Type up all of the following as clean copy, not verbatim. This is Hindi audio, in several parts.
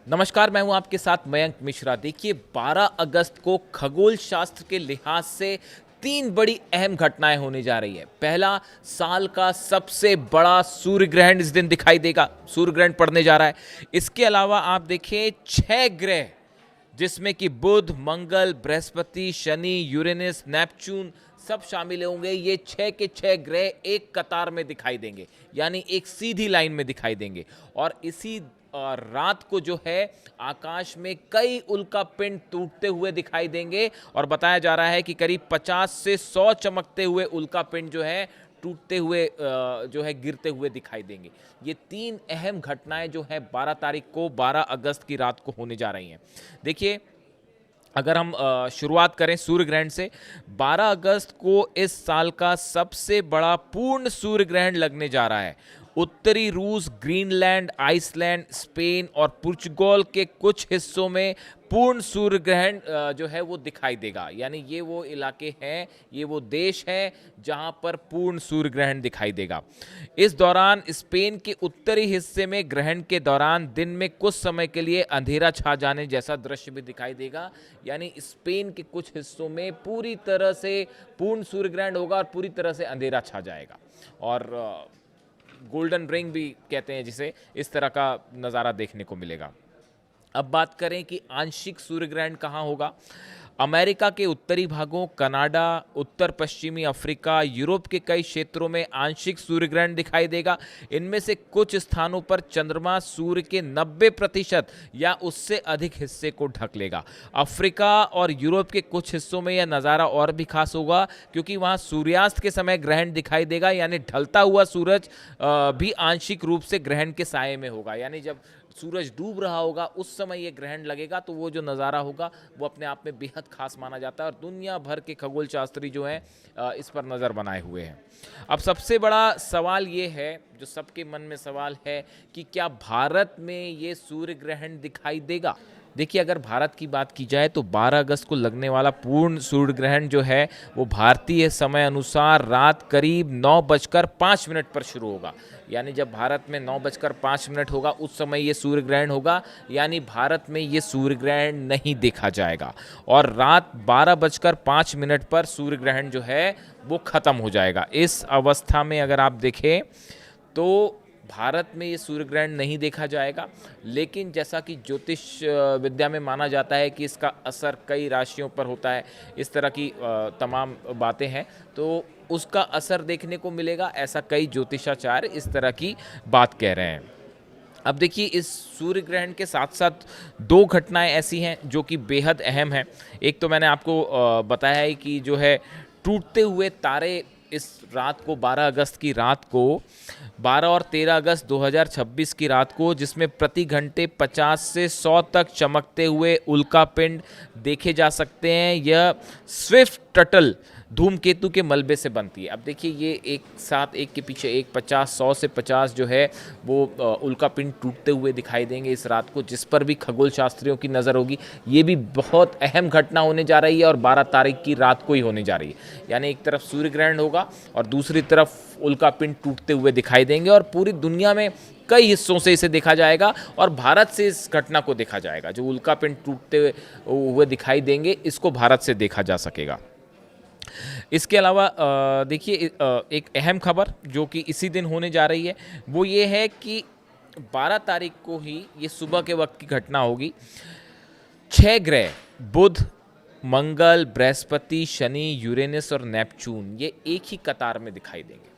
नमस्कार, मैं हूं आपके साथ मयंक मिश्रा। देखिए 12 अगस्त को खगोल शास्त्र के लिहाज से तीन बड़ी अहम घटनाएं होने जा रही है। पहला, साल का सबसे बड़ा सूर्य ग्रहण इस दिन दिखाई देगा, सूर्य ग्रहण पड़ने जा रहा है। इसके अलावा आप देखिए 6 ग्रह, जिसमें कि बुध, मंगल, बृहस्पति, शनि, यूरेनस, नेपच्यून सब शामिल होंगे। ये 6 के 6 ग्रह एक कतार में दिखाई देंगे, यानी एक सीधी लाइन में दिखाई देंगे। और इसी रात को जो है आकाश में कई उल्का पिंड टूटते हुए दिखाई देंगे और बताया जा रहा है कि करीब 50 से 100 चमकते हुए उल्का पिंड जो है टूटते हुए जो है गिरते हुए दिखाई देंगे। ये तीन अहम घटनाएं जो है 12 तारीख को 12 अगस्त की रात को होने जा रही हैं। देखिए, अगर हम शुरुआत करें सूर्य ग्रहण से, 12 अगस्त को इस साल का सबसे बड़ा पूर्ण सूर्य ग्रहण लगने जा रहा है। उत्तरी रूस, ग्रीनलैंड, आइसलैंड, स्पेन और पुर्तगाल के कुछ हिस्सों में पूर्ण सूर्य ग्रहण जो है वो दिखाई देगा। यानी ये वो इलाके हैं, ये वो देश हैं जहां पर पूर्ण सूर्य ग्रहण दिखाई देगा। इस दौरान स्पेन के उत्तरी हिस्से में ग्रहण के दौरान दिन में कुछ समय के लिए अंधेरा छा जाने जैसा दृश्य भी दिखाई देगा। यानी स्पेन के कुछ हिस्सों में पूरी तरह से पूर्ण सूर्य ग्रहण होगा और पूरी तरह से अंधेरा छा जाएगा। और गोल्डन रिंग भी कहते हैं जिसे, इस तरह का नज़ारा देखने को मिलेगा। अब बात करें कि आंशिक सूर्य ग्रहण कहाँ होगा। अमेरिका के उत्तरी भागों, कनाडा, उत्तर पश्चिमी अफ्रीका, यूरोप के कई क्षेत्रों में आंशिक सूर्य ग्रहण दिखाई देगा। इनमें से कुछ स्थानों पर चंद्रमा सूर्य के 90% या उससे अधिक हिस्से को ढक लेगा। अफ्रीका और यूरोप के कुछ हिस्सों में यह नज़ारा और भी खास होगा, क्योंकि वहाँ सूर्यास्त के समय ग्रहण दिखाई देगा। यानी ढलता हुआ सूरज भी आंशिक रूप से ग्रहण के साये में होगा। यानी जब सूरज डूब रहा होगा उस समय ये ग्रहण लगेगा, तो वो जो नज़ारा होगा वो अपने आप में बेहद खास माना जाता है। और दुनिया भर के खगोल शास्त्री जो हैं इस पर नज़र बनाए हुए हैं। अब सबसे बड़ा सवाल ये है, जो सबके मन में सवाल है, कि क्या भारत में ये सूर्य ग्रहण दिखाई देगा। देखिए, अगर भारत की बात की जाए तो 12 अगस्त को लगने वाला पूर्ण सूर्य ग्रहण जो है वो भारतीय समय अनुसार रात करीब 9:05 पर शुरू होगा। यानी जब भारत में 9:05 होगा उस समय ये सूर्य ग्रहण होगा। यानी भारत में ये सूर्य ग्रहण नहीं देखा जाएगा और रात 12:05 पर सूर्य ग्रहण जो है वो ख़त्म हो जाएगा। इस अवस्था में अगर आप देखें तो भारत में ये सूर्य ग्रहण नहीं देखा जाएगा। लेकिन जैसा कि ज्योतिष विद्या में माना जाता है कि इसका असर कई राशियों पर होता है, इस तरह की तमाम बातें हैं, तो उसका असर देखने को मिलेगा। ऐसा कई ज्योतिषाचार्य इस तरह की बात कह रहे हैं। अब देखिए, इस सूर्य ग्रहण के साथ साथ दो घटनाएं ऐसी हैं जो कि बेहद अहम हैं। एक तो मैंने आपको बताया है कि जो है टूटते हुए तारे इस रात को, 12 अगस्त की रात को, 12 और 13 अगस्त 2026 की रात को, जिसमें प्रति घंटे 50 से 100 तक चमकते हुए उल्कापिंड देखे जा सकते हैं। यह स्विफ्ट टटल धूमकेतु के मलबे से बनती है। अब देखिए, ये एक साथ एक के पीछे एक 100 से 50 जो है वो उल्कापिंड टूटते हुए दिखाई देंगे इस रात को, जिस पर भी खगोल शास्त्रियों की नज़र होगी। ये भी बहुत अहम घटना होने जा रही है और 12 तारीख की रात को ही होने जा रही है। यानी एक तरफ सूर्य ग्रहण होगा और दूसरी तरफ उल्कापिंड टूटते हुए दिखाई देंगे और पूरी दुनिया में कई हिस्सों से इसे देखा जाएगा और भारत से इस घटना को देखा जाएगा। जो उल्कापिंड टूटते हुए दिखाई देंगे, इसको भारत से देखा जा सकेगा। इसके अलावा देखिए, एक अहम खबर जो कि इसी दिन होने जा रही है वो ये है कि 12 तारीख को ही, ये सुबह के वक्त की घटना होगी, 6 ग्रह बुध, मंगल, बृहस्पति, शनि, यूरेनस और नेपच्यून ये एक ही कतार में दिखाई देंगे।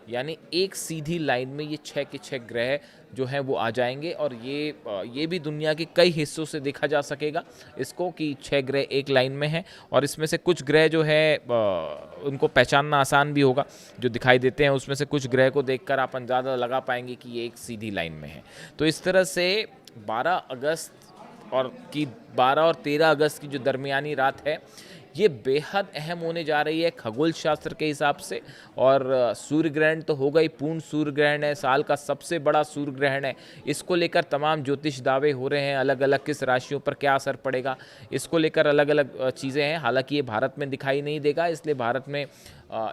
यानी एक सीधी लाइन में ये 6 के 6 ग्रह जो हैं वो आ जाएंगे और ये भी दुनिया के कई हिस्सों से देखा जा सकेगा इसको, कि 6 ग्रह एक लाइन में हैं। और इसमें से कुछ ग्रह जो है उनको पहचानना आसान भी होगा। जो दिखाई देते हैं उसमें से कुछ ग्रह को देखकर आप अंदाज़ा लगा पाएंगे कि ये एक सीधी लाइन में है। तो इस तरह से 12 अगस्त और 12 और 13 अगस्त की जो दरमियानी रात है, ये बेहद अहम होने जा रही है खगोल शास्त्र के हिसाब से। और सूर्य ग्रहण तो होगा ही, पूर्ण सूर्य ग्रहण है, साल का सबसे बड़ा सूर्य ग्रहण है। इसको लेकर तमाम ज्योतिष दावे हो रहे हैं, अलग अलग किस राशियों पर क्या असर पड़ेगा, इसको लेकर अलग अलग चीज़ें हैं। हालांकि ये भारत में दिखाई नहीं देगा, इसलिए भारत में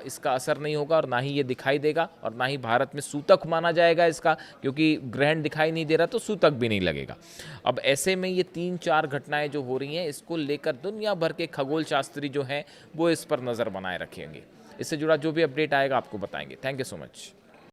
इसका असर नहीं होगा और ना ही ये दिखाई देगा और ना ही भारत में सूतक माना जाएगा इसका, क्योंकि ग्रहण दिखाई नहीं दे रहा तो सूतक भी नहीं लगेगा। अब ऐसे में ये 3-4 घटनाएं जो हो रही हैं, इसको लेकर दुनिया भर के खगोल शास्त्री जो हैं वो इस पर नज़र बनाए रखेंगे। इससे जुड़ा जो भी अपडेट आएगा आपको बताएंगे। Thank you so much.